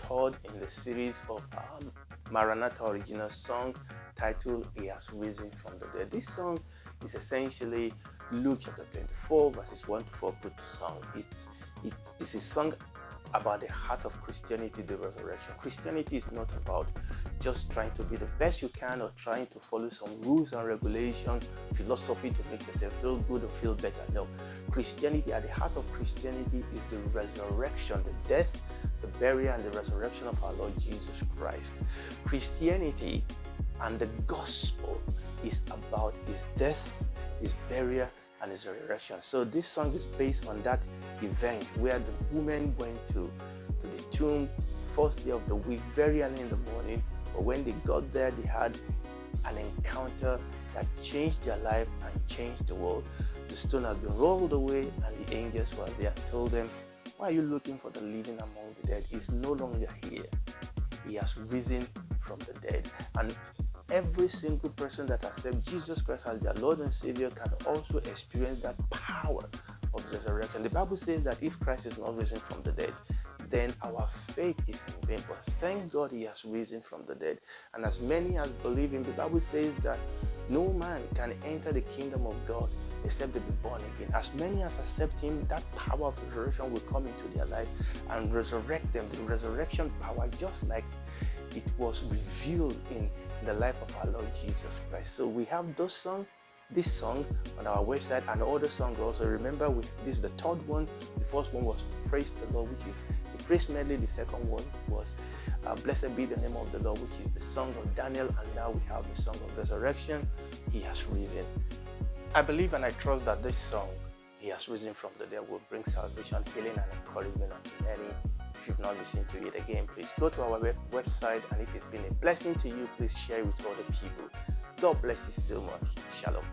third in the series of Maranatha original song titled He Has Risen from the Dead. This song is essentially Luke chapter 24 verses 1 to 4 put to song. It's a song about the heart of Christianity, the resurrection. Christianity is not about just trying to be the best you can or trying to follow some rules and regulations, philosophy to make yourself feel good or feel better. No, Christianity, at the heart of Christianity is the resurrection, the death, the burial, and the resurrection of our Lord Jesus Christ. Christianity and the gospel is about his death, his burial, and his resurrection. So this song is based on that event where the women went to the tomb first day of the week, very early in the morning. But when they got there, they had an encounter that changed their life and changed the world. The stone has been rolled away, and the angels were there, told them, "Why are you looking for the living among the dead? He's no longer here. He has risen from the dead." And every single person that accepts Jesus Christ as their Lord and Savior can also experience that power of resurrection. The Bible says that if Christ is not risen from the dead, then our faith is in vain. But thank God he has risen from the dead. And as many as believe him, the Bible says that no man can enter the kingdom of God except they be born again. As many as accept him, that power of resurrection will come into their life and resurrect them. The resurrection power, just like it was revealed in the life of our Lord Jesus Christ. So we have this song on our website, and other songs also. Remember, this is the third one. The first one was Praise the Lord, which is the praise medley. The second one was Blessed Be the Name of the Lord, which is the song of Daniel. And now we have the song of resurrection, He Has Risen. I believe and I trust that this song, He Has Risen from the Dead, will bring salvation, healing, and encouragement unto many. If you've not listened to it again, please go to our website, and if it's been a blessing to you, please share it with other people. God bless you so much. Shalom.